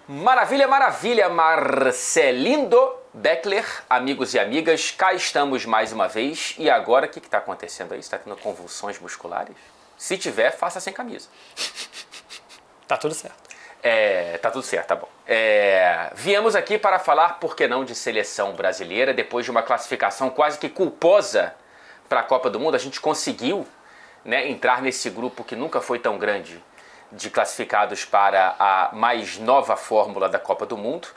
Maravilha, maravilha, Marcelindo Beckler, amigos e amigas, cá estamos mais uma vez. E agora, o que está acontecendo aí? Você está tendo convulsões musculares? Se tiver, faça sem camisa. Tá tudo certo. Tá tudo certo, tá bom. Viemos aqui para falar, por que não, de seleção brasileira. Depois de uma classificação quase que culposa para a Copa do Mundo, a gente conseguiu, né, entrar nesse grupo que nunca foi tão grande de classificados para a mais nova fórmula da Copa do Mundo.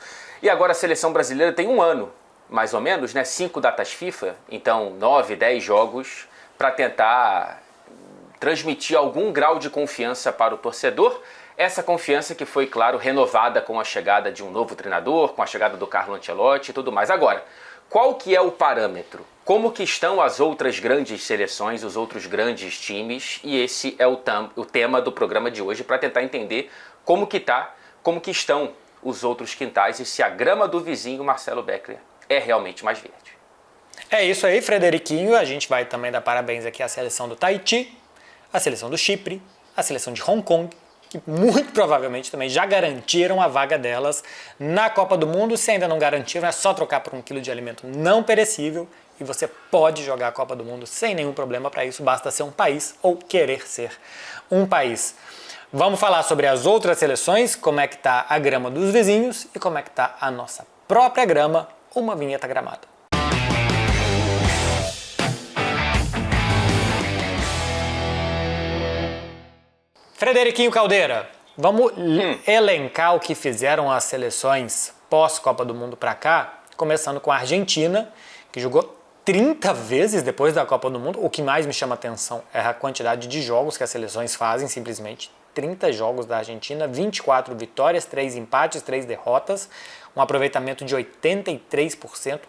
E agora a seleção brasileira tem um ano, mais ou menos, né? 5 datas FIFA, então 9, 10 jogos, para tentar transmitir algum grau de confiança para o torcedor. Essa confiança que foi, claro, renovada com a chegada de um novo treinador, com a chegada do Carlo Ancelotti e tudo mais. Agora, qual que é o parâmetro? Como que estão as outras grandes seleções, os outros grandes times? E esse é o tema do programa de hoje, para tentar entender como que estão os outros quintais e se a grama do vizinho Marcelo Beckler é realmente mais verde. É isso aí, Frederiquinho. A gente vai também dar parabéns aqui à seleção do Tahiti, à seleção do Chipre, à seleção de Hong Kong, que muito provavelmente também já garantiram a vaga delas na Copa do Mundo. Se ainda não garantiram, é só trocar por 1 quilo de alimento não perecível e você pode jogar a Copa do Mundo sem nenhum problema. Para isso, basta ser um país ou querer ser um país. Vamos falar sobre as outras seleções, como é que está a grama dos vizinhos e como é que está a nossa própria grama, uma vinheta gramada. Frederiquinho Caldeira, vamos elencar o que fizeram as seleções pós-Copa do Mundo para cá, começando com a Argentina, que jogou 30 vezes depois da Copa do Mundo. O que mais me chama a atenção é a quantidade de jogos que as seleções fazem, simplesmente 30 jogos da Argentina, 24 vitórias, 3 empates, 3 derrotas, um aproveitamento de 83%,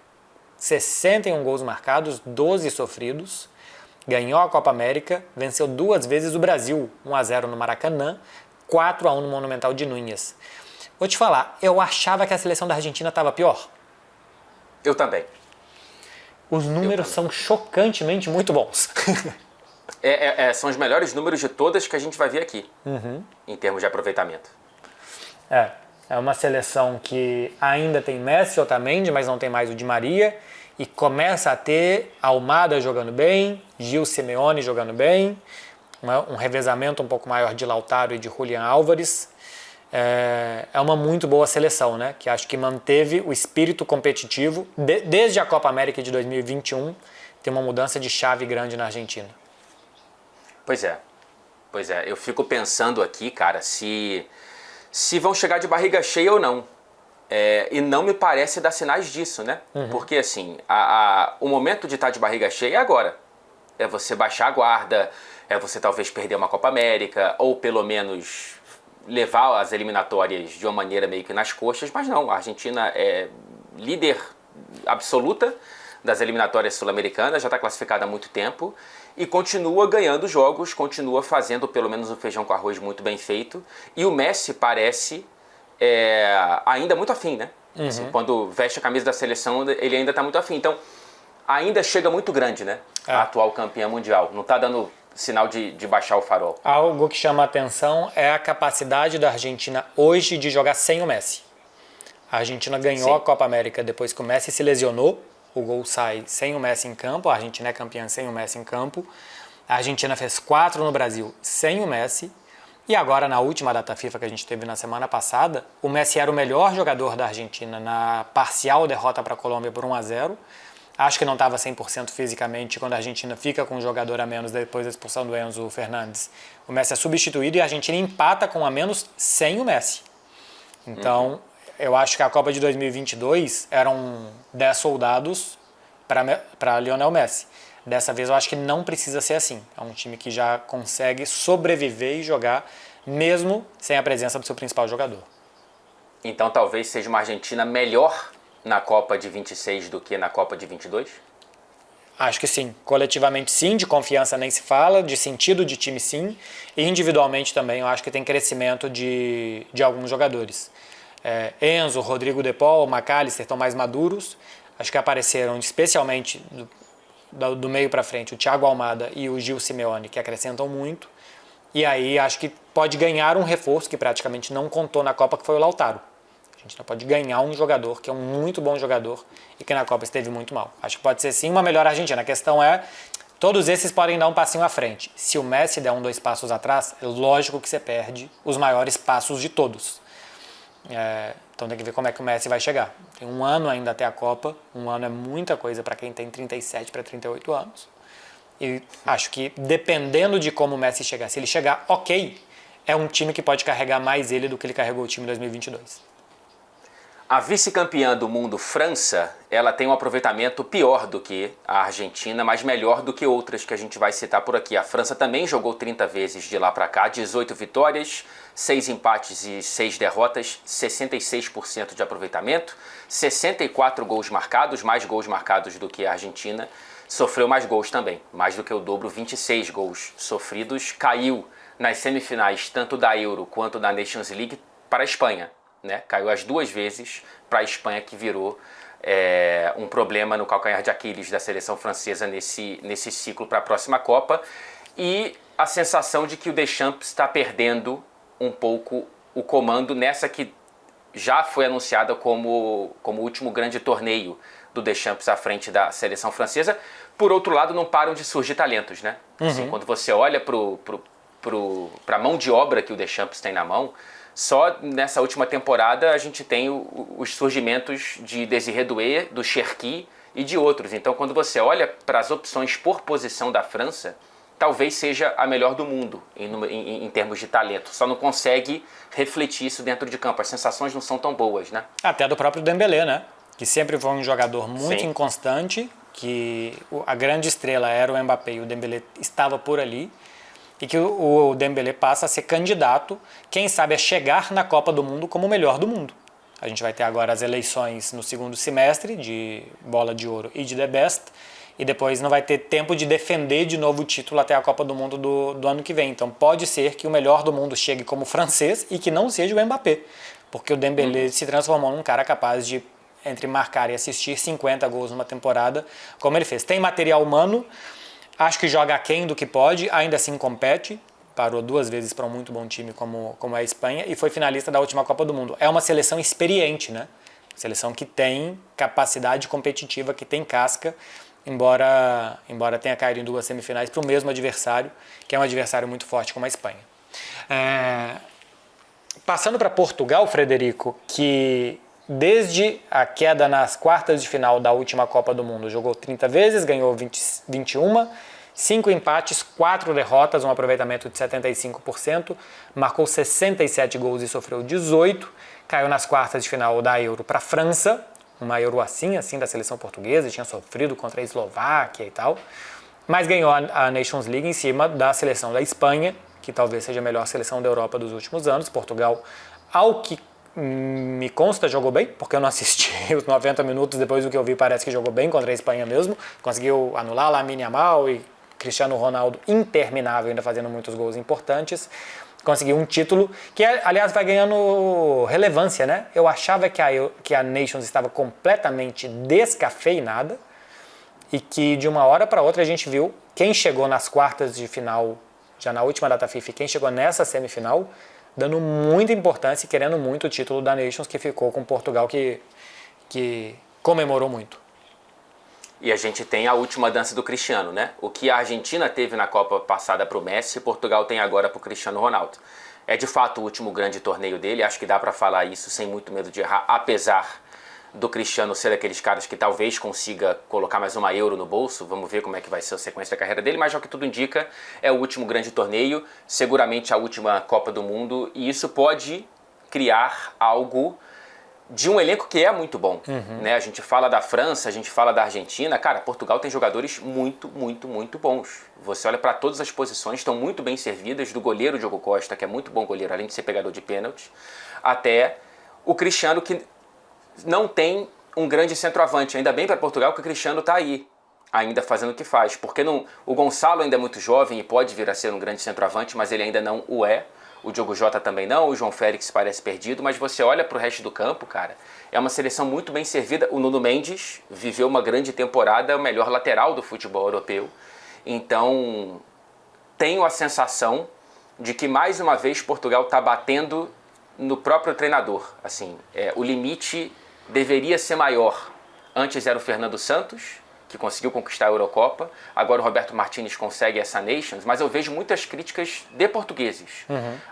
61 gols marcados, 12 sofridos. Ganhou a Copa América, venceu 2 vezes o Brasil, 1-0 no Maracanã, 4-1 no Monumental de Núñez. Vou te falar, eu achava que a seleção da Argentina estava pior. Eu também. Os números são chocantemente muito bons. São os melhores números de todas que a gente vai ver aqui, em termos de aproveitamento. É uma seleção que ainda tem Messi, Otamendi, mas não tem mais o Di Maria. E começa a ter Almada jogando bem, Gil Simeone jogando bem, um revezamento um pouco maior de Lautaro e de Julián Álvares. É uma muito boa seleção, né? Que acho que manteve o espírito competitivo. Desde a Copa América de 2021, tem uma mudança de chave grande na Argentina. Pois é. Eu fico pensando aqui, cara, se vão chegar de barriga cheia ou não. E não me parece dar sinais disso, né? Porque, assim, o momento de estar de barriga cheia é agora. É você baixar a guarda, é você talvez perder uma Copa América, ou pelo menos levar as eliminatórias de uma maneira meio que nas coxas, mas não, a Argentina é líder absoluta das eliminatórias sul-americanas, já está classificada há muito tempo, e continua ganhando jogos, continua fazendo pelo menos um feijão com arroz muito bem feito, e o Messi parece... ainda muito afim, né? Assim, quando veste a camisa da seleção, ele ainda está muito afim. Então, ainda chega muito grande, né? A atual campeã mundial. Não está dando sinal de baixar o farol. Algo que chama a atenção é a capacidade da Argentina hoje de jogar sem o Messi. A Argentina ganhou a Copa América depois que o Messi se lesionou. O gol sai sem o Messi em campo. A Argentina é campeã sem o Messi em campo. A Argentina fez 4 no Brasil sem o Messi. E agora, na última data FIFA que a gente teve na semana passada, o Messi era o melhor jogador da Argentina na parcial derrota para a Colômbia por 1-0. Acho que não estava 100% fisicamente quando a Argentina fica com um jogador a menos depois da expulsão do Enzo Fernandes. O Messi é substituído e a Argentina empata com um a menos sem o Messi. Então, eu acho que a Copa de 2022 eram 10 soldados para Lionel Messi. Dessa vez eu acho que não precisa ser assim. É um time que já consegue sobreviver e jogar mesmo sem a presença do seu principal jogador. Então talvez seja uma Argentina melhor na Copa de 26 do que na Copa de 22? Acho que sim. Coletivamente sim, de confiança nem se fala, de sentido de time sim. E individualmente também eu acho que tem crescimento de alguns jogadores. Enzo, Rodrigo De Paul, McAllister estão mais maduros. Acho que apareceram especialmente... do meio para frente, o Thiago Almada e o Gil Simeone, que acrescentam muito. E aí acho que pode ganhar um reforço que praticamente não contou na Copa, que foi o Lautaro. Argentina pode ganhar um jogador que é um muito bom jogador e que na Copa esteve muito mal. Acho que pode ser sim uma melhor Argentina. A questão é, todos esses podem dar um passinho à frente. Se o Messi der 2 passos atrás, é lógico que você perde os maiores passos de todos. Então tem que ver como é que o Messi vai chegar. Tem um ano ainda até a Copa. Um ano é muita coisa para quem tem 37 para 38 anos. E acho que dependendo de como o Messi chegar, se ele chegar ok, é um time que pode carregar mais ele do que ele carregou o time em 2022. A vice-campeã do mundo, França, ela tem um aproveitamento pior do que a Argentina, mas melhor do que outras que a gente vai citar por aqui. A França também jogou 30 vezes de lá para cá, 18 vitórias, 6 empates e 6 derrotas, 66% de aproveitamento, 64 gols marcados, mais gols marcados do que a Argentina. Sofreu mais gols também, mais do que o dobro, 26 gols sofridos. Caiu nas semifinais, tanto da Euro quanto da Nations League, para a Espanha. Né? Caiu as 2 vezes para a Espanha, que virou um problema no calcanhar de Aquiles da seleção francesa nesse ciclo para a próxima Copa. E a sensação de que o Deschamps está perdendo um pouco o comando nessa que já foi anunciada como o último grande torneio do Deschamps à frente da seleção francesa. Por outro lado, não param de surgir talentos, né? Assim, quando você olha para a mão de obra que o Deschamps tem na mão, só nessa última temporada a gente tem os surgimentos de Désiré Doué, do Cherki e de outros. Então, quando você olha para as opções por posição da França, talvez seja a melhor do mundo em termos de talento. Só não consegue refletir isso dentro de campo. As sensações não são tão boas, né? Até do próprio Dembélé, né? Que sempre foi um jogador muito Sim. inconstante, que a grande estrela era o Mbappé e o Dembélé estava por ali. E que o Dembélé passa a ser candidato, quem sabe, a chegar na Copa do Mundo como o melhor do mundo. A gente vai ter agora as eleições no segundo semestre de Bola de Ouro e de The Best, e depois não vai ter tempo de defender de novo o título até a Copa do Mundo do ano que vem. Então pode ser que o melhor do mundo chegue como francês e que não seja o Mbappé, porque o Dembélé se transformou num cara capaz de, entre marcar e assistir, 50 gols numa temporada, como ele fez. Tem material humano. Acho que joga aquém do que pode, ainda assim compete. Parou 2 vezes para um muito bom time como é a Espanha e foi finalista da última Copa do Mundo. É uma seleção experiente, né? Seleção que tem capacidade competitiva, que tem casca, embora tenha caído em 2 semifinais para o mesmo adversário, que é um adversário muito forte como a Espanha. Passando para Portugal, Frederico, que desde a queda nas quartas de final da última Copa do Mundo jogou 30 vezes, ganhou 21, 5 empates, 4 derrotas, um aproveitamento de 75%, marcou 67 gols e sofreu 18, caiu nas quartas de final da Euro para a França, uma Euro assim da seleção portuguesa, tinha sofrido contra a Eslováquia e tal, mas ganhou a Nations League em cima da seleção da Espanha, que talvez seja a melhor seleção da Europa dos últimos anos. Portugal, ao que me consta, jogou bem, porque eu não assisti os 90 minutos, depois do que eu vi parece que jogou bem contra a Espanha mesmo, conseguiu anular Lamine Yamal e Cristiano Ronaldo interminável, ainda fazendo muitos gols importantes, conseguiu um título que, aliás, vai ganhando relevância, né? Eu achava que a Nations estava completamente descafeinada e que de uma hora para outra a gente viu quem chegou nas quartas de final, já na última data FIFA, quem chegou nessa semifinal, dando muita importância e querendo muito o título da Nations, que ficou com Portugal, que comemorou muito. E a gente tem a última dança do Cristiano, né? O que a Argentina teve na Copa passada para o Messi, Portugal tem agora para o Cristiano Ronaldo. É de fato o último grande torneio dele, acho que dá para falar isso sem muito medo de errar, apesar do Cristiano ser daqueles caras que talvez consiga colocar mais uma Euro no bolso. Vamos ver como é que vai ser a sequência da carreira dele, mas já que tudo indica, é o último grande torneio, seguramente a última Copa do Mundo, e isso pode criar algo de um elenco que é muito bom. Né? A gente fala da França, a gente fala da Argentina, cara, Portugal tem jogadores muito, muito, muito bons. Você olha para todas as posições, estão muito bem servidas, do goleiro Diogo Costa, que é muito bom goleiro, além de ser pegador de pênaltis, até o Cristiano, que não tem um grande centroavante. Ainda bem para Portugal que o Cristiano está aí, ainda fazendo o que faz. Porque o Gonçalo ainda é muito jovem e pode vir a ser um grande centroavante, mas ele ainda não o é. O Diogo Jota também não, o João Félix parece perdido, mas você olha para o resto do campo, cara, é uma seleção muito bem servida. O Nuno Mendes viveu uma grande temporada, o melhor lateral do futebol europeu. Então, tenho a sensação de que mais uma vez Portugal está batendo no próprio treinador. Assim, o limite deveria ser maior. Antes era o Fernando Santos, que conseguiu conquistar a Eurocopa. Agora o Roberto Martínez consegue essa Nations. Mas eu vejo muitas críticas de portugueses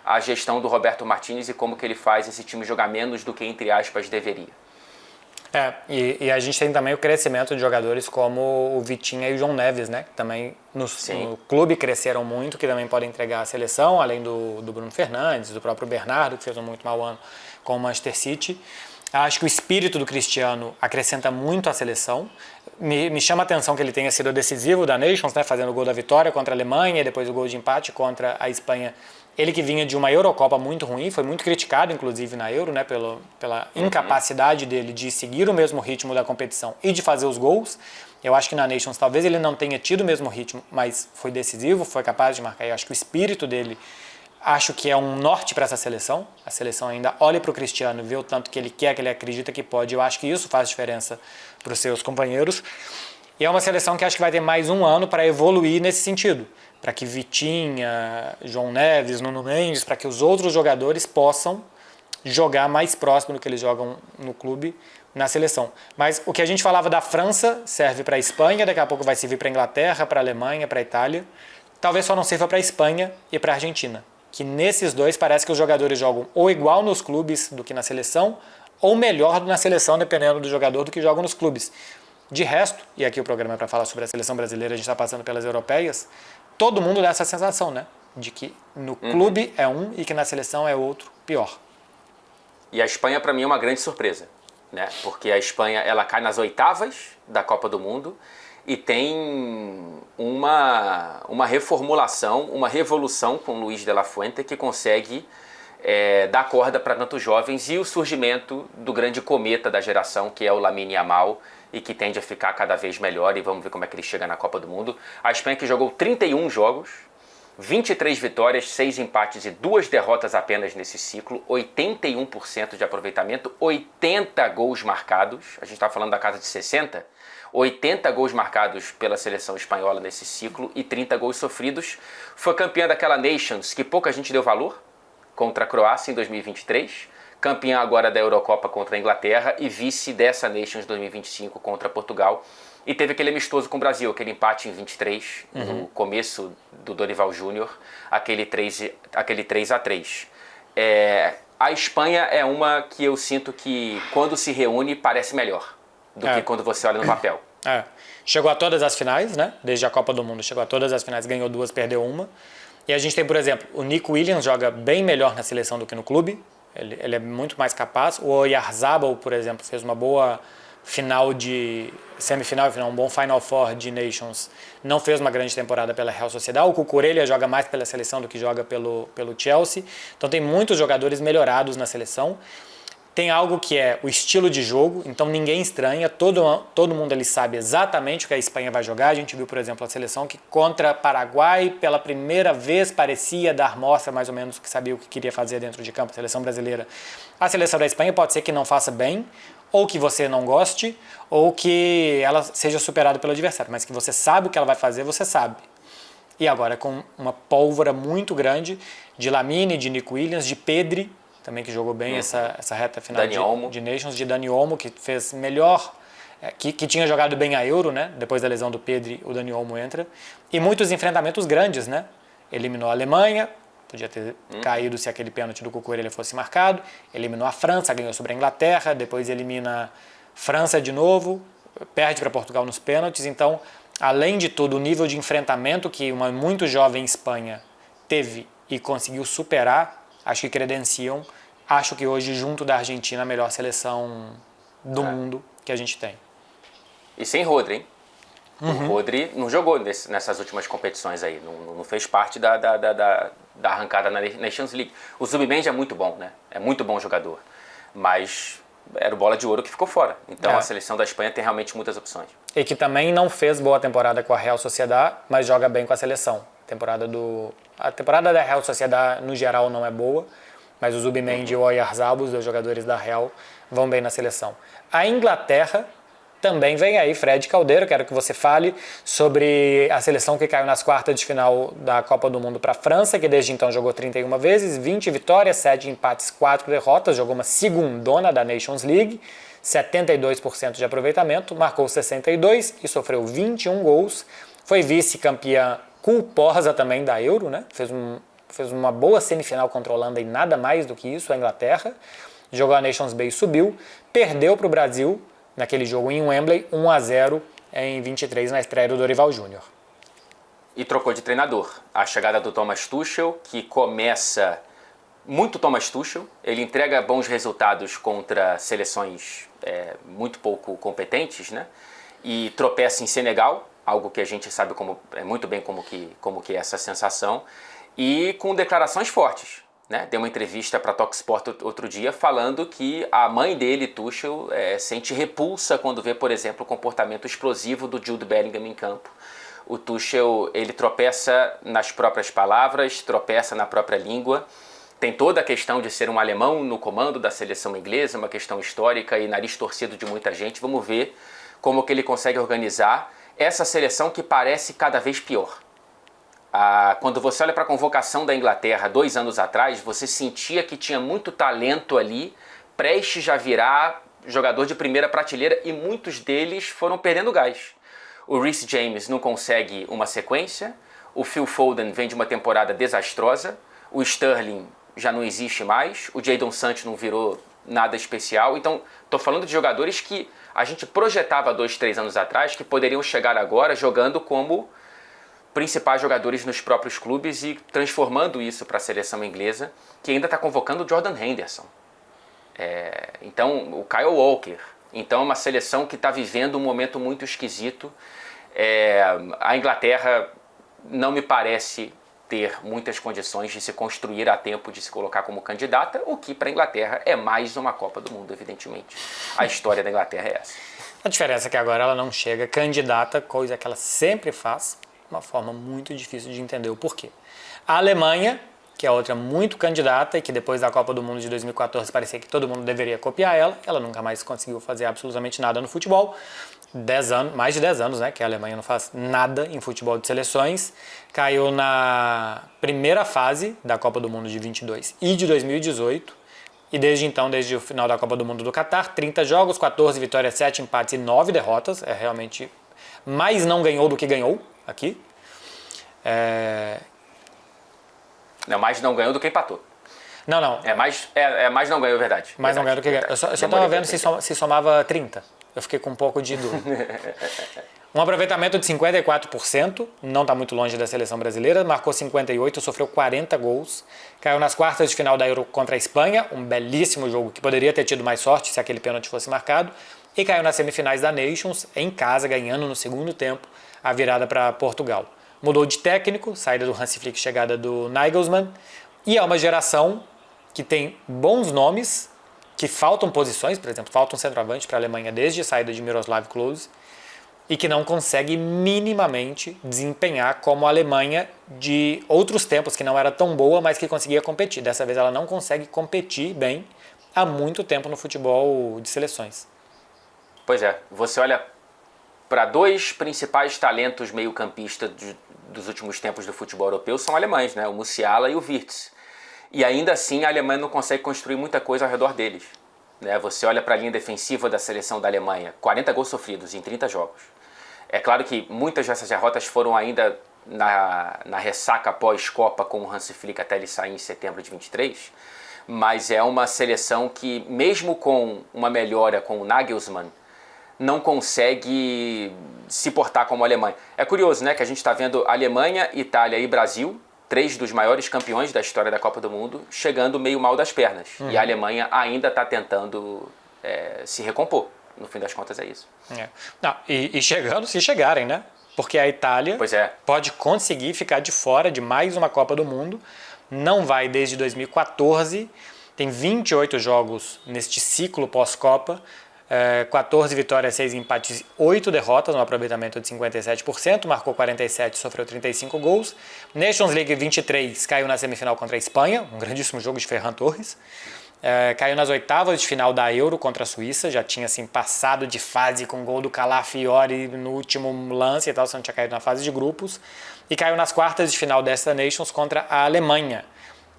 à gestão do Roberto Martínez e como que ele faz esse time jogar menos do que, entre aspas, deveria. E a gente tem também o crescimento de jogadores como o Vitinha e o João Neves, né? Que também no clube cresceram muito, que também podem entregar a seleção, além do Bruno Fernandes, do próprio Bernardo, que fez um muito mau ano com o Manchester City. Acho que o espírito do Cristiano acrescenta muito à seleção. Me chama a atenção que ele tenha sido decisivo da Nations, né? Fazendo o gol da vitória contra a Alemanha e depois o gol de empate contra a Espanha. Ele que vinha de uma Eurocopa muito ruim, foi muito criticado, inclusive, na Euro, né, pela incapacidade dele de seguir o mesmo ritmo da competição e de fazer os gols. Eu acho que na Nations talvez ele não tenha tido o mesmo ritmo, mas foi decisivo, foi capaz de marcar. Eu acho que o espírito dele, acho que é um norte para essa seleção. A seleção ainda olha para o Cristiano, vê o tanto que ele quer, que ele acredita que pode. Eu acho que isso faz diferença para os seus companheiros. E é uma seleção que acho que vai ter mais um ano para evoluir nesse sentido. Para que Vitinha, João Neves, Nuno Mendes, para que os outros jogadores possam jogar mais próximo do que eles jogam no clube, na seleção. Mas o que a gente falava da França serve para a Espanha, daqui a pouco vai servir para a Inglaterra, para a Alemanha, para a Itália. Talvez só não sirva para a Espanha e para a Argentina. Que nesses dois parece que os jogadores jogam ou igual nos clubes do que na seleção, ou melhor na seleção, dependendo do jogador, do que jogam nos clubes. De resto, e aqui o programa é para falar sobre a seleção brasileira, a gente está passando pelas europeias, todo mundo dá essa sensação, né? De que no clube é um e que na seleção é outro, pior. E a Espanha, para mim, é uma grande surpresa, né? Porque a Espanha, ela cai nas oitavas da Copa do Mundo e tem uma reformulação, uma revolução com o Luis de la Fuente que consegue dar corda para tantos jovens e o surgimento do grande cometa da geração, que é o Lamine Yamal, e que tende a ficar cada vez melhor, e vamos ver como é que ele chega na Copa do Mundo. A Espanha que jogou 31 jogos, 23 vitórias, 6 empates e 2 derrotas apenas nesse ciclo, 81% de aproveitamento, 80 gols marcados, a gente está falando da casa de 60, 80 gols marcados pela seleção espanhola nesse ciclo e 30 gols sofridos. Foi campeã daquela Nations que pouca gente deu valor, contra a Croácia em 2023, campeã agora da Eurocopa contra a Inglaterra e vice dessa Nations 2025 contra Portugal. E teve aquele amistoso com o Brasil, aquele empate em 23, no começo do Dorival Júnior, aquele 3-3. A Espanha é uma que eu sinto que quando se reúne parece melhor do que quando você olha no papel. Chegou a todas as finais, né? Desde a Copa do Mundo chegou a todas as finais, ganhou 2, perdeu 1. E a gente tem, por exemplo, o Nico Williams joga bem melhor na seleção do que no clube. Ele é muito mais capaz. O Oyarzabal, por exemplo, fez uma boa semifinal e final, um bom Final Four de Nations. Não fez uma grande temporada pela Real Sociedad. O Cucurella joga mais pela seleção do que joga pelo Chelsea. Então tem muitos jogadores melhorados na seleção. Tem algo que é o estilo de jogo, então ninguém estranha, todo mundo ali sabe exatamente o que a Espanha vai jogar. A gente viu, por exemplo, a seleção que contra Paraguai, pela primeira vez, parecia dar mostra mais ou menos que sabia o que queria fazer dentro de campo, a seleção brasileira. A seleção da Espanha pode ser que não faça bem, ou que você não goste, ou que ela seja superada pelo adversário, mas que você sabe o que ela vai fazer, você sabe. E agora com uma pólvora muito grande de Lamine, de Nico Williams, de Pedri, também que jogou bem essa reta final de Nations, de Dani Olmo, que fez melhor, que tinha jogado bem a Euro, né? Depois da lesão do Pedri, o Dani Olmo entra. E muitos enfrentamentos grandes, né? Eliminou a Alemanha, podia ter caído se aquele pênalti do Cucurella fosse marcado. Eliminou a França, ganhou sobre a Inglaterra, depois elimina a França de novo, perde para Portugal nos pênaltis. Então, além de tudo, o nível de enfrentamento que uma muito jovem Espanha teve e conseguiu superar, acho que credenciam, acho que hoje, junto da Argentina, a melhor seleção do mundo que a gente tem. E sem Rodri, hein? O Rodri não jogou nessas últimas competições aí, não fez parte da arrancada na Nations League. O Zubimendi é muito bom, né? É muito bom jogador, mas era o bola de ouro que ficou fora. Então a seleção da Espanha tem realmente muitas opções. E que também não fez boa temporada com a Real Sociedad, mas joga bem com a seleção. A temporada da Real Sociedad, no geral, não é boa, mas o Zubimendi e o Oyarzabal, os dois jogadores da Real, vão bem na seleção. A Inglaterra Também vem aí Fred Caldeiro, quero que você fale sobre a seleção que caiu nas quartas de final da Copa do Mundo para a França, que desde então jogou 31 vezes, 20 vitórias, 7 empates, 4 derrotas, jogou uma segundona da Nations League, 72% de aproveitamento, marcou 62 e sofreu 21 gols, foi vice-campeã culposa também da Euro, né? Fez uma boa semifinal contra a Holanda e nada mais do que isso, a Inglaterra, jogou a Nations League, subiu, perdeu para o Brasil, naquele jogo em Wembley, 1-0 em 23 na estreia do Dorival Júnior. E trocou de treinador. A chegada do Thomas Tuchel, que começa muito Thomas Tuchel, ele entrega bons resultados contra seleções muito pouco competentes, né? E tropeça em Senegal, algo que a gente sabe muito bem como que é essa sensação, e com declarações fortes. Né? Deu uma entrevista para a Talksport outro dia falando que a mãe dele, Tuchel, sente repulsa quando vê, por exemplo, o comportamento explosivo do Jude Bellingham em campo. O Tuchel, ele tropeça nas próprias palavras, tropeça na própria língua. Tem toda a questão de ser um alemão no comando da seleção inglesa, uma questão histórica e nariz torcido de muita gente. Vamos ver como que ele consegue organizar essa seleção que parece cada vez pior. Quando você olha para a convocação da Inglaterra 2 anos atrás, você sentia que tinha muito talento ali, prestes a virar jogador de primeira prateleira, e muitos deles foram perdendo gás. O Reece James não consegue uma sequência, o Phil Foden vem de uma temporada desastrosa, o Sterling já não existe mais, o Jadon Sancho não virou nada especial. Então, estou falando de jogadores que a gente projetava 2, 3 anos atrás que poderiam chegar agora jogando como principais jogadores nos próprios clubes e transformando isso para a seleção inglesa, que ainda está convocando o Jordan Henderson. Então, o Kyle Walker. Então, é uma seleção que está vivendo um momento muito esquisito. A Inglaterra não me parece ter muitas condições de se construir a tempo de se colocar como candidata, o que para a Inglaterra é mais uma Copa do Mundo, evidentemente. A história da Inglaterra é essa. A diferença é que agora ela não chega candidata, coisa que ela sempre faz, uma forma muito difícil de entender o porquê. A Alemanha, que é outra muito candidata e que depois da Copa do Mundo de 2014 parecia que todo mundo deveria copiar ela nunca mais conseguiu fazer absolutamente nada no futebol. 10 anos, mais de 10 anos, né, que a Alemanha não faz nada em futebol de seleções. Caiu na primeira fase da Copa do Mundo de 22 e de 2018. E desde então, desde o final da Copa do Mundo do Catar, 30 jogos, 14 vitórias, 7 empates e 9 derrotas. É realmente mais não ganhou do que ganhou aqui. Não, mais não ganhou do que empatou. Não. Mais não ganhou, verdade. Mais não ganhou do que ganhou. Eu só estava vendo se somava 30. Eu fiquei com um pouco de dúvida. Um aproveitamento de 54%, não está muito longe da seleção brasileira, marcou 58, sofreu 40 gols, caiu nas quartas de final da Euro contra a Espanha, um belíssimo jogo que poderia ter tido mais sorte se aquele pênalti fosse marcado, e caiu nas semifinais da Nations, em casa, ganhando no segundo tempo a virada para Portugal. Mudou de técnico, saída do Hansi Flick, chegada do Nagelsmann, e é uma geração que tem bons nomes, que faltam posições, por exemplo, falta um centroavante para a Alemanha desde a saída de Miroslav Klose, e que não consegue minimamente desempenhar como a Alemanha de outros tempos, que não era tão boa, mas que conseguia competir. Dessa vez ela não consegue competir bem há muito tempo no futebol de seleções. Pois é, você olha para dois principais talentos meio-campistas dos últimos tempos do futebol europeu, são alemães, né? O Musiala e o Wirtz. E ainda assim a Alemanha não consegue construir muita coisa ao redor deles. Né? Você olha para a linha defensiva da seleção da Alemanha, 40 gols sofridos em 30 jogos. É claro que muitas dessas derrotas foram ainda na ressaca pós-Copa com o Hansi Flick até ele sair em setembro de 23, mas é uma seleção que, mesmo com uma melhora com o Nagelsmann, não consegue se portar como a Alemanha. É curioso, né, que a gente está vendo Alemanha, Itália e Brasil, 3 dos maiores campeões da história da Copa do Mundo, chegando meio mal das pernas. E a Alemanha ainda está tentando se recompor. No fim das contas é isso. Não, e chegando, se chegarem, né? Porque a Itália pode conseguir ficar de fora de mais uma Copa do Mundo. Não vai desde 2014. Tem 28 jogos neste ciclo pós-Copa. 14 vitórias, 6 empates, 8 derrotas, um aproveitamento de 57%, marcou 47, sofreu 35 gols. Nations League 23, caiu na semifinal contra a Espanha, um grandíssimo jogo de Ferran Torres. Caiu nas oitavas de final da Euro contra a Suíça, já tinha assim, passado de fase com gol do Calafiori no último lance e tal, só não tinha caído na fase de grupos. E caiu nas quartas de final desta Nations contra a Alemanha.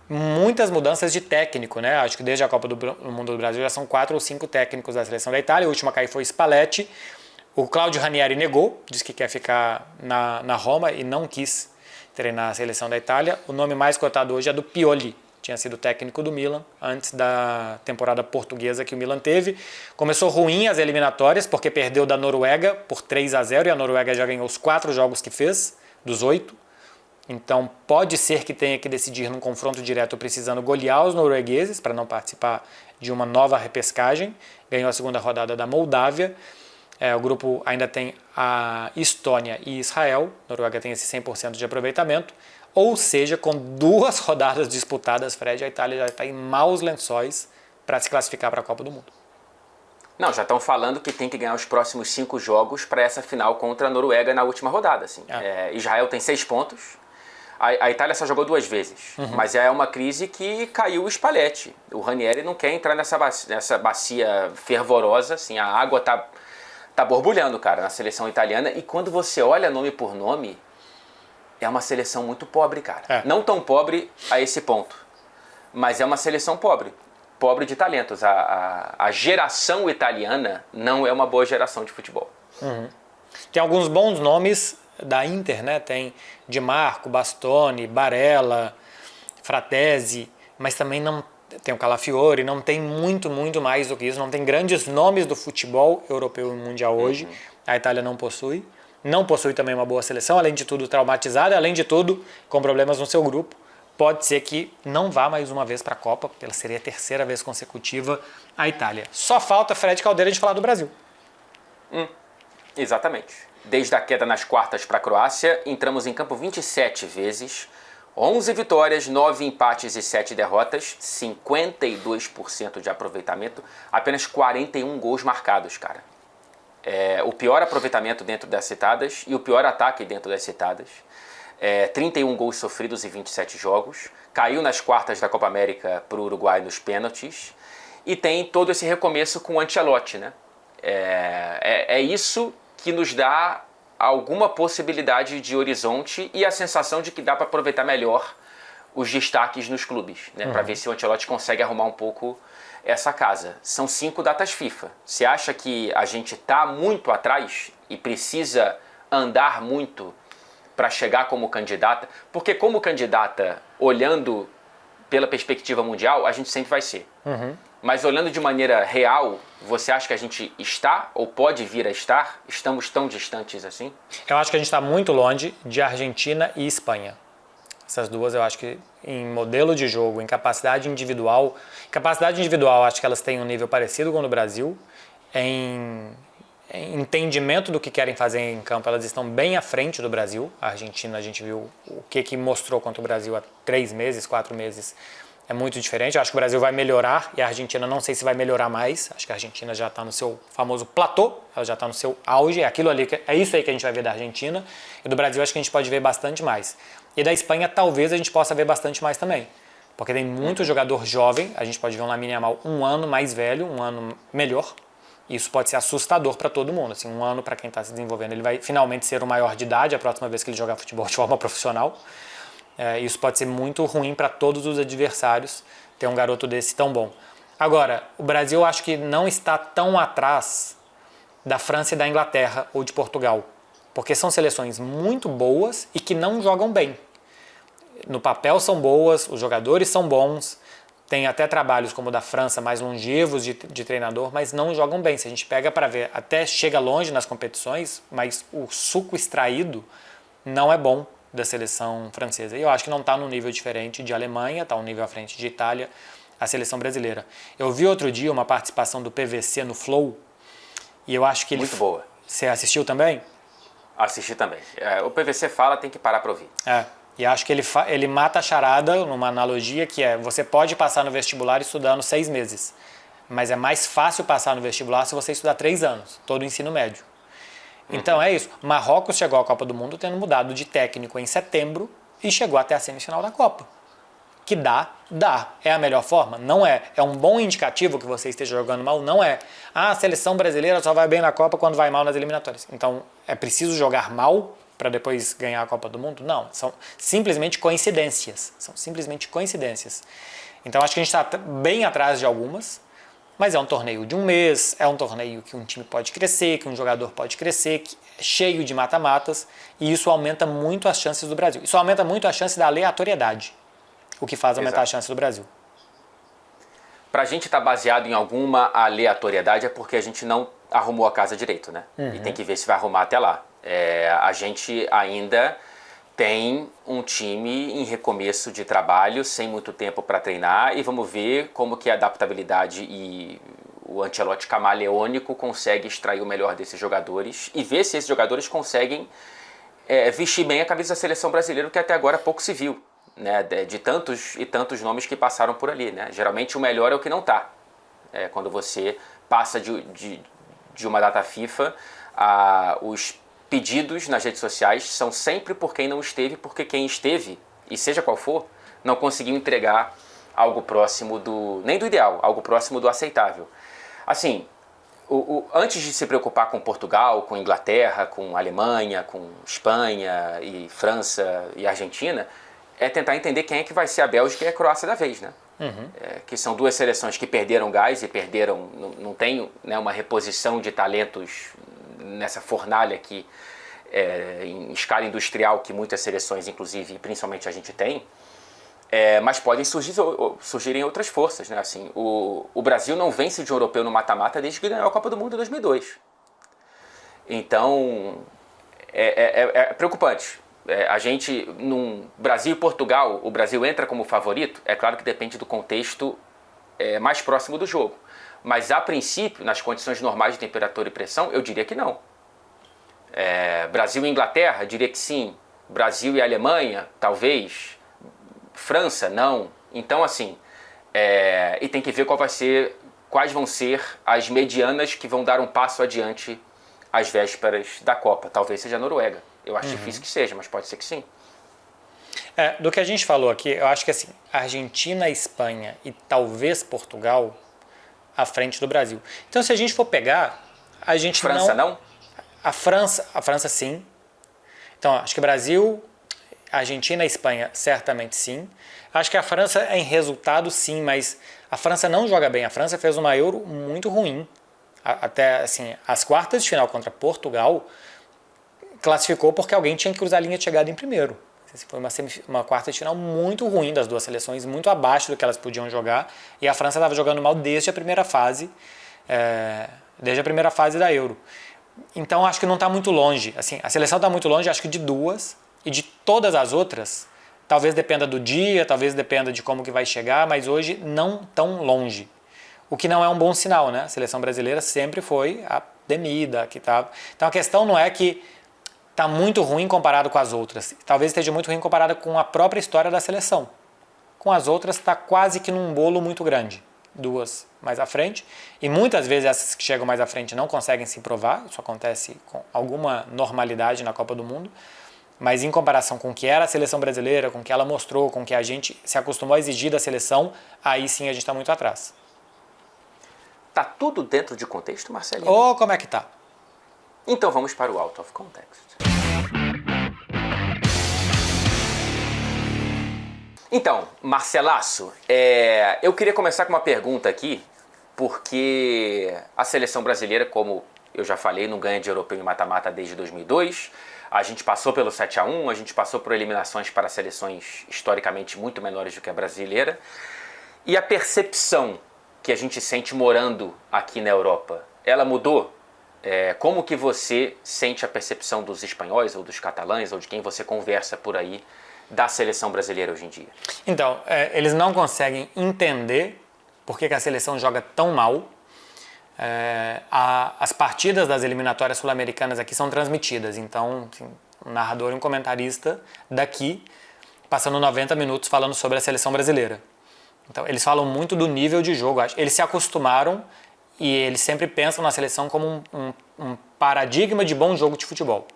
Muitas mudanças de técnico, né? Acho que desde a Copa do Mundo do Brasil já são 4 ou 5 técnicos da seleção da Itália. A última a cair foi Spalletti. O Claudio Ranieri negou, disse que quer ficar na Roma e não quis treinar a seleção da Itália. O nome mais cotado hoje é do Pioli. Tinha sido técnico do Milan antes da temporada portuguesa que o Milan teve. Começou ruim as eliminatórias porque perdeu da Noruega por 3-0 e a Noruega já ganhou os 4 jogos que fez, dos 8. Então pode ser que tenha que decidir num confronto direto precisando golear os noruegueses para não participar de uma nova repescagem. Ganhou a segunda rodada da Moldávia. O grupo ainda tem a Estônia e Israel. A Noruega tem esse 100% de aproveitamento. Ou seja, com 2 rodadas disputadas, Fred, a Itália já está em maus lençóis para se classificar para a Copa do Mundo. Não, já estão falando que tem que ganhar os próximos 5 jogos para essa final contra a Noruega na última rodada. Assim. Israel tem 6 pontos. A Itália só jogou 2 vezes. Mas é uma crise que caiu o Spalletti. O Ranieri não quer entrar nessa bacia fervorosa. Assim, a água tá borbulhando, cara, na seleção italiana. E quando você olha nome por nome, é uma seleção muito pobre, cara. Não tão pobre a esse ponto, mas é uma seleção pobre. Pobre de talentos. A geração italiana não é uma boa geração de futebol. Tem alguns bons nomes da Inter, né? Tem Di Marco, Bastoni, Barella, Fratesi, mas também não tem o Calafiori, não tem muito mais do que isso. Não tem grandes nomes do futebol europeu e mundial hoje. A Itália não possui. Não possui também uma boa seleção, além de tudo traumatizada, além de tudo com problemas no seu grupo. Pode ser que não vá mais uma vez para a Copa, porque seria a 3ª vez consecutiva a Itália. Só falta Fred Caldeira de falar do Brasil. Exatamente. Desde a queda nas quartas para a Croácia, entramos em campo 27 vezes, 11 vitórias, 9 empates e 7 derrotas, 52% de aproveitamento, apenas 41 gols marcados, cara. O pior aproveitamento dentro das citadas e o pior ataque dentro das citadas. 31 gols sofridos em 27 jogos. Caiu nas quartas da Copa América para o Uruguai nos pênaltis. E tem todo esse recomeço com o Ancelotti, né? É isso que nos dá alguma possibilidade de horizonte e a sensação de que dá para aproveitar melhor os destaques nos clubes, né? Para ver se o Ancelotti consegue arrumar um pouco essa casa. São 5 datas FIFA. Você acha que a gente está muito atrás e precisa andar muito para chegar como candidata? Porque como candidata, olhando pela perspectiva mundial, a gente sempre vai ser. Mas olhando de maneira real, você acha que a gente está ou pode vir a estar? Estamos tão distantes assim? Eu acho que a gente está muito longe de Argentina e Espanha. Essas duas eu acho que em modelo de jogo, em capacidade individual, acho que elas têm um nível parecido com o do Brasil. Em entendimento do que querem fazer em campo, elas estão bem à frente do Brasil. A Argentina, a gente viu o que mostrou contra o Brasil há 3 meses, 4 meses. É muito diferente. Eu acho que o Brasil vai melhorar e a Argentina não sei se vai melhorar mais. Acho que a Argentina já está no seu famoso platô, ela já está no seu auge. É isso aí que a gente vai ver da Argentina. E do Brasil acho que a gente pode ver bastante mais. E da Espanha talvez a gente possa ver bastante mais também. Porque tem muito jogador jovem. A gente pode ver um Lamine Yamal 1 ano mais velho, 1 ano melhor. Isso pode ser assustador para todo mundo. Assim, 1 ano para quem está se desenvolvendo. Ele vai finalmente ser o maior de idade a próxima vez que ele jogar futebol de forma profissional. Isso pode ser muito ruim para todos os adversários, ter um garoto desse tão bom. Agora, o Brasil acho que não está tão atrás da França e da Inglaterra ou de Portugal, porque são seleções muito boas e que não jogam bem. No papel são boas, os jogadores são bons, tem até trabalhos como o da França mais longevos de treinador, mas não jogam bem. Se a gente pega para ver, até chega longe nas competições, mas o suco extraído não é bom da seleção francesa. E eu acho que não está num nível diferente de Alemanha, está um nível à frente de Itália, a seleção brasileira. Eu vi outro dia uma participação do PVC no Flow e eu acho que ele... Muito boa. Você assistiu também? Assisti também. O PVC fala, tem que parar para ouvir. E acho que ele mata a charada numa analogia que você pode passar no vestibular estudando 6 meses, mas é mais fácil passar no vestibular se você estudar 3 anos, todo o ensino médio. Então é isso. Marrocos chegou à Copa do Mundo tendo mudado de técnico em setembro e chegou até a semifinal da Copa. Que dá. É a melhor forma? Não é. É um bom indicativo que você esteja jogando mal? Não é. A seleção brasileira só vai bem na Copa quando vai mal nas eliminatórias. Então, é preciso jogar mal para depois ganhar a Copa do Mundo? Não. São simplesmente coincidências. Então, acho que a gente está bem atrás de algumas, mas é um torneio de um mês, é um torneio que um time pode crescer, que um jogador pode crescer, que é cheio de mata-matas, e isso aumenta muito as chances do Brasil. Isso aumenta muito a chance da aleatoriedade, o que faz aumentar a chance do Brasil. Para a gente estar baseado em alguma aleatoriedade é porque a gente não arrumou a casa direito, né? E tem que ver se vai arrumar até lá. A gente ainda tem um time em recomeço de trabalho, sem muito tempo para treinar, e vamos ver como que a adaptabilidade e o Ancelotti camaleônico consegue extrair o melhor desses jogadores e ver se esses jogadores conseguem vestir bem a camisa da seleção brasileira, que até agora pouco se viu, né? De tantos e tantos nomes que passaram por ali, né? Geralmente o melhor é o que não está. Quando você passa de uma data FIFA, os pedidos nas redes sociais são sempre por quem não esteve, porque quem esteve, e seja qual for, não conseguiu entregar algo próximo nem do ideal, algo próximo do aceitável. Assim, antes de se preocupar com Portugal, com Inglaterra, com Alemanha, com Espanha e França e Argentina, é tentar entender quem é que vai ser a Bélgica e a Croácia da vez, né? Que são duas seleções que perderam gás e perderam, não tem, né, uma reposição de talentos nessa fornalha aqui, em escala industrial que muitas seleções, inclusive, principalmente a gente tem, mas podem surgirem outras forças, né? Assim, o Brasil não vence de um europeu no mata-mata desde que ganhou a Copa do Mundo em 2002. Então, é preocupante. A gente, num Brasil e Portugal, o Brasil entra como favorito, é claro que depende do contexto mais próximo do jogo. Mas, a princípio, nas condições normais de temperatura e pressão, eu diria que não. Brasil e Inglaterra, diria que sim. Brasil e Alemanha, talvez. França, não. Então, assim, e tem que ver quais vão ser as medianas que vão dar um passo adiante às vésperas da Copa. Talvez seja a Noruega. Eu acho difícil que seja, mas pode ser que sim. Do que a gente falou aqui, eu acho que assim, Argentina, Espanha e talvez Portugal à frente do Brasil. Então, se a gente for pegar, a gente França não? A França sim. Então, acho que Brasil, Argentina e Espanha certamente sim. Acho que a França em resultado sim, mas a França não joga bem. A França fez uma Euro muito ruim. Até assim, as quartas de final contra Portugal classificou porque alguém tinha que cruzar a linha de chegada em primeiro. Foi uma quarta de final muito ruim das duas seleções, muito abaixo do que elas podiam jogar, e a França estava jogando mal desde a primeira fase da Euro. Então acho que não está muito longe. Assim, a seleção está muito longe, acho que de duas, e de todas as outras, talvez dependa do dia, talvez dependa de como que vai chegar, mas hoje não tão longe. O que não é um bom sinal, né? A seleção brasileira sempre foi a temida que estava. Então a questão não é que está muito ruim comparado com as outras. Talvez esteja muito ruim comparado com a própria história da seleção. Com as outras está quase que num bolo muito grande. Duas mais à frente. E muitas vezes essas que chegam mais à frente não conseguem se provar. Isso acontece com alguma normalidade na Copa do Mundo. Mas em comparação com o que era a seleção brasileira, com o que ela mostrou, com o que a gente se acostumou a exigir da seleção, aí sim a gente está muito atrás. Tá tudo dentro de contexto, Marcelinho? Ou como é que tá? Então vamos para o Out of Context. Então, Marcelaço, eu queria começar com uma pergunta aqui, porque a seleção brasileira, como eu já falei, não ganha de europeu em mata-mata desde 2002. A gente passou pelo 7-1, a gente passou por eliminações para seleções historicamente muito menores do que a brasileira. E a percepção que a gente sente morando aqui na Europa, ela mudou? Como que você sente a percepção dos espanhóis ou dos catalães ou de quem você conversa por aí da seleção brasileira hoje em dia? Então, eles não conseguem entender por que a seleção joga tão mal. As partidas das eliminatórias sul-americanas aqui são transmitidas, então assim, um narrador e um comentarista daqui passando 90 minutos falando sobre a seleção brasileira. Então, eles falam muito do nível de jogo. Eles se acostumaram e eles sempre pensam na seleção como um paradigma de bom jogo de futebol.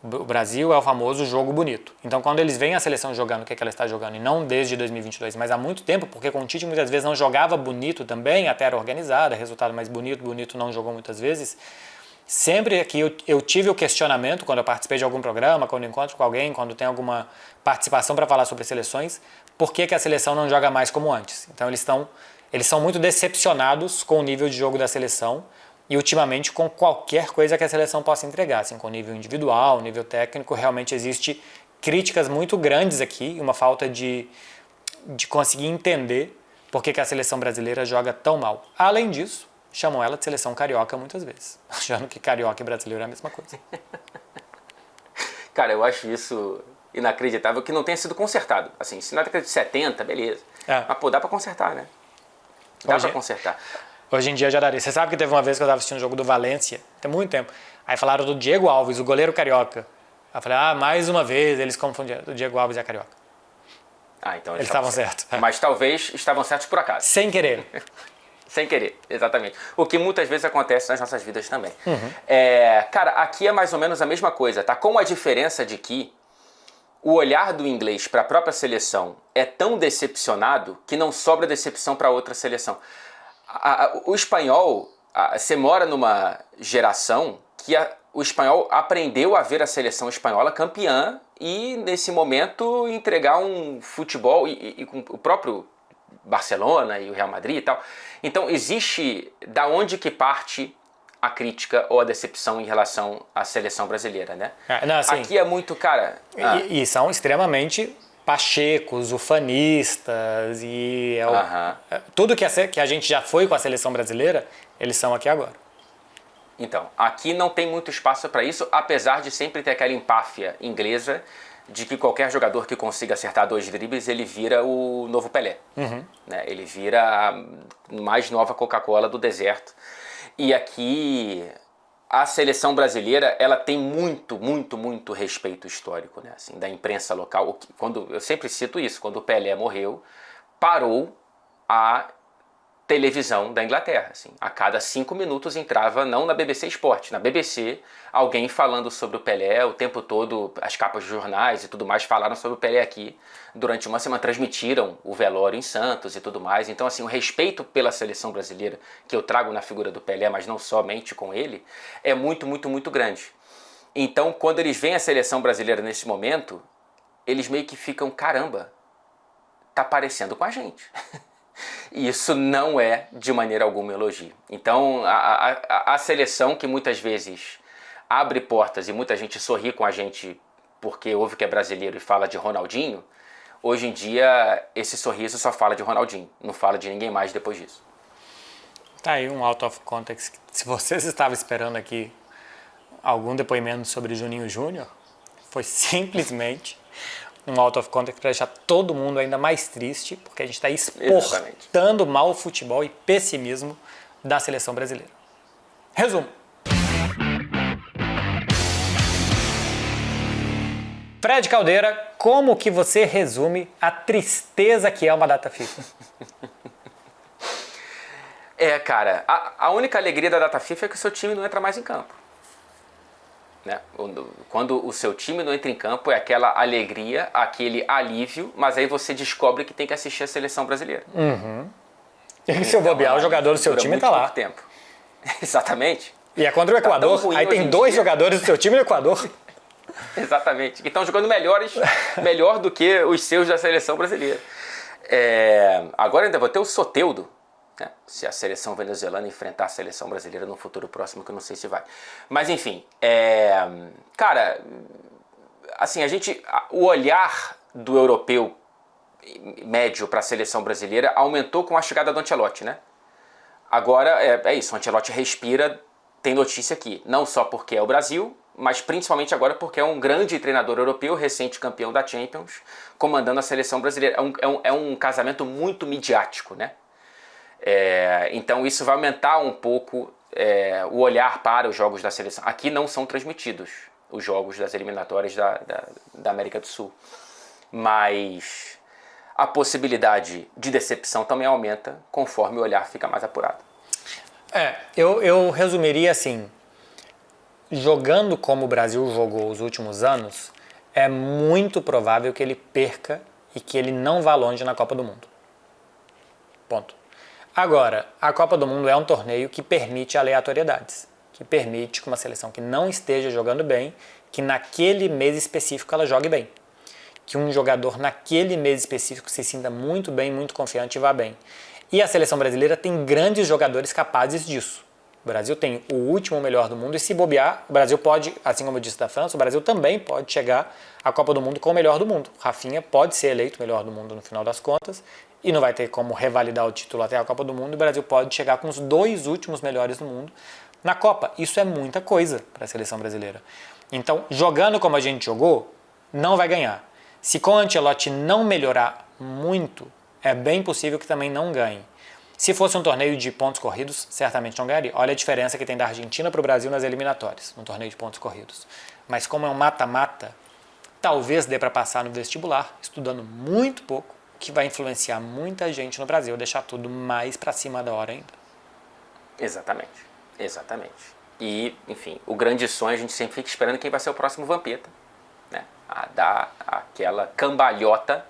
O Brasil é o famoso jogo bonito. Então, quando eles veem a seleção jogando o que ela está jogando, e não desde 2022, mas há muito tempo, porque com o Tite muitas vezes não jogava bonito também, até era organizada, resultado mais bonito não jogou muitas vezes. Sempre que eu tive o questionamento, quando eu participei de algum programa, quando eu encontro com alguém, quando tem alguma participação para falar sobre seleções, por que a seleção não joga mais como antes? Então, eles são muito decepcionados com o nível de jogo da seleção, e ultimamente com qualquer coisa que a seleção possa entregar, assim, com nível individual, nível técnico, realmente existe críticas muito grandes aqui, uma falta de conseguir entender por que a seleção brasileira joga tão mal. Além disso, chamam ela de seleção carioca muitas vezes, achando que carioca e brasileiro é a mesma coisa. Cara, eu acho isso inacreditável que não tenha sido consertado. Assim, se na década de 70, beleza. Mas, pô, dá pra consertar, né? Dá pra consertar. Hoje em dia já daria. Você sabe que teve uma vez que eu estava assistindo o jogo do Valência, tem muito tempo. Aí falaram do Diego Alves, o goleiro carioca. Aí eu falei, mais uma vez eles confundiram o Diego Alves e a carioca. Então eles estavam certos. Mas talvez estavam certos por acaso. Sem querer. Sem querer, exatamente. O que muitas vezes acontece nas nossas vidas também. Cara, aqui é mais ou menos a mesma coisa, tá? Com a diferença de que o olhar do inglês para a própria seleção é tão decepcionado que não sobra decepção para outra seleção. O espanhol, você mora numa geração que o espanhol aprendeu a ver a seleção espanhola campeã e, nesse momento, entregar um futebol e com o próprio Barcelona e o Real Madrid e tal. Então, existe da onde que parte a crítica ou a decepção em relação à seleção brasileira, né? Assim, aqui é muito, cara... E são extremamente... pachecos, ufanistas e tudo que a gente já foi com a seleção brasileira, eles são aqui agora. Então, aqui não tem muito espaço para isso, apesar de sempre ter aquela empáfia inglesa de que qualquer jogador que consiga acertar 2 dribles, ele vira o novo Pelé. Né? Ele vira a mais nova Coca-Cola do deserto. E aqui... a seleção brasileira, ela tem muito respeito histórico, né? Assim, da imprensa local. Eu sempre cito isso, quando o Pelé morreu, parou a televisão da Inglaterra. Assim, a cada 5 minutos entrava, não na BBC Sport, na BBC, alguém falando sobre o Pelé o tempo todo, as capas de jornais e tudo mais falaram sobre o Pelé aqui. Durante uma semana transmitiram o velório em Santos e tudo mais. Então, assim, o respeito pela seleção brasileira que eu trago na figura do Pelé, mas não somente com ele, é muito grande. Então, quando eles veem a seleção brasileira nesse momento, eles meio que ficam, caramba, tá parecendo com a gente. E isso não é, de maneira alguma, elogio. Então, a seleção que muitas vezes abre portas e muita gente sorri com a gente porque ouve que é brasileiro e fala de Ronaldinho, hoje em dia esse sorriso só fala de Ronaldinho, não fala de ninguém mais depois disso. Tá aí um out of context. Se vocês estavam esperando aqui algum depoimento sobre Juninho Júnior, foi simplesmente um out of context para deixar todo mundo ainda mais triste, porque a gente está exportando mau futebol e pessimismo da seleção brasileira. Resumo. Fred Caldeira, como que você resume a tristeza que é uma data FIFA? Cara, a única alegria da data FIFA é que o seu time não entra mais em campo. Né? Quando o seu time não entra em campo, é aquela alegria, aquele alívio, mas aí você descobre que tem que assistir a seleção brasileira. E se eu bobear, o jogador do seu time está lá. Tempo. Exatamente. E é contra o Equador, aí tem 2 jogadores do seu time no Equador. Exatamente, que estão jogando melhor do que os seus da seleção brasileira. Agora ainda vou ter o Soteldo, né? Se a seleção venezuelana enfrentar a seleção brasileira no futuro próximo, que eu não sei se vai. Mas enfim, cara, assim, o olhar do europeu médio para a seleção brasileira aumentou com a chegada do Ancelotti, né? Agora é isso, o Ancelotti respira, tem notícia aqui, não só porque é o Brasil, mas principalmente agora porque é um grande treinador europeu, recente campeão da Champions, comandando a seleção brasileira. É um casamento muito midiático, né? Então isso vai aumentar um pouco o olhar para os jogos da seleção. Aqui não são transmitidos os jogos das eliminatórias da América do Sul, mas a possibilidade de decepção também aumenta conforme o olhar fica mais apurado. Eu resumiria assim: jogando como o Brasil jogou os últimos anos, é muito provável que ele perca e que ele não vá longe na Copa do Mundo. Ponto. Agora, a Copa do Mundo é um torneio que permite aleatoriedades, que permite que uma seleção que não esteja jogando bem, que naquele mês específico ela jogue bem. Que um jogador naquele mês específico se sinta muito bem, muito confiante e vá bem. E a seleção brasileira tem grandes jogadores capazes disso. O Brasil tem o último melhor do mundo e se bobear, o Brasil pode, assim como eu disse da França, o Brasil também pode chegar à Copa do Mundo com o melhor do mundo. Rafinha pode ser eleito o melhor do mundo no final das contas e não vai ter como revalidar o título até a Copa do Mundo. O Brasil pode chegar com os 2 últimos melhores do mundo na Copa. Isso é muita coisa para a seleção brasileira. Então, jogando como a gente jogou, não vai ganhar. Se com o Ancelotti não melhorar muito, é bem possível que também não ganhe. Se fosse um torneio de pontos corridos, certamente não ganharia. Olha a diferença que tem da Argentina para o Brasil nas eliminatórias, no torneio de pontos corridos. Mas como é um mata-mata, talvez dê para passar no vestibular, estudando muito pouco, que vai influenciar muita gente no Brasil, deixar tudo mais para cima da hora ainda. Exatamente, exatamente. E, enfim, o grande sonho, a gente sempre fica esperando quem vai ser o próximo Vampeta, né? A dar aquela cambalhota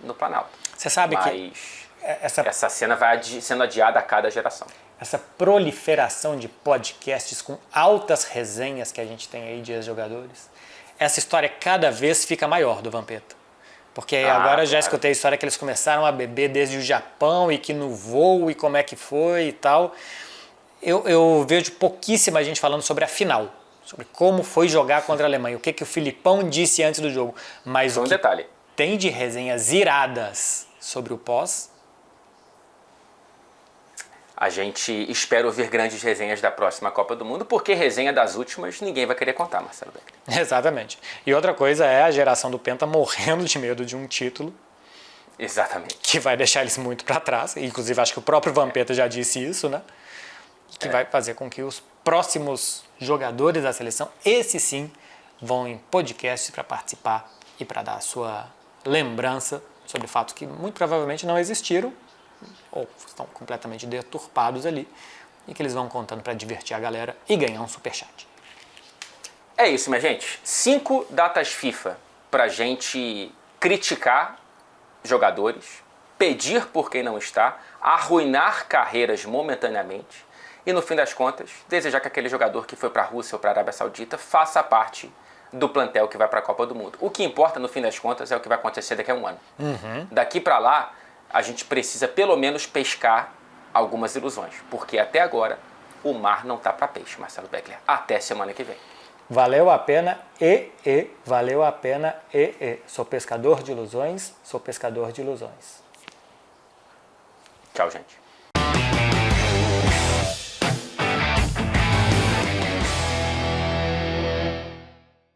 no Planalto. Você sabe que essa cena vai sendo adiada a cada geração. Essa proliferação de podcasts com altas resenhas que a gente tem aí de ex-jogadores, essa história cada vez fica maior do Vampeta. Porque agora já escutei a história que eles começaram a beber desde o Japão e que no voo e como é que foi e tal. Eu vejo pouquíssima gente falando sobre a final, sobre como foi jogar contra a Alemanha, o que o Filipão disse antes do jogo. Mas só um detalhe. Tem de resenhas iradas sobre o pós. A gente espera ouvir grandes resenhas da próxima Copa do Mundo, porque resenha das últimas ninguém vai querer contar, Marcelo Beckler. Exatamente. E outra coisa é a geração do Penta morrendo de medo de um título. Exatamente. Que vai deixar eles muito para trás. Inclusive, acho que o próprio Vampeta já disse isso, né? Que vai fazer com que os próximos jogadores da seleção, esses sim, vão em podcasts para participar e para dar a sua lembrança sobre fatos que muito provavelmente não existiram ou estão completamente deturpados ali e que eles vão contando para divertir a galera e ganhar um superchat. É isso, minha gente. 5 datas FIFA pra gente criticar jogadores, pedir por quem não está, arruinar carreiras momentaneamente e, no fim das contas, desejar que aquele jogador que foi para a Rússia ou para a Arábia Saudita faça parte do plantel que vai para a Copa do Mundo. O que importa, no fim das contas, é o que vai acontecer daqui a um ano. Daqui para lá, a gente precisa pelo menos pescar algumas ilusões, porque até agora o mar não tá para peixe, Marcelo Beckler. Até semana que vem. Valeu a pena valeu a pena Sou pescador de ilusões, sou pescador de ilusões. Tchau, gente.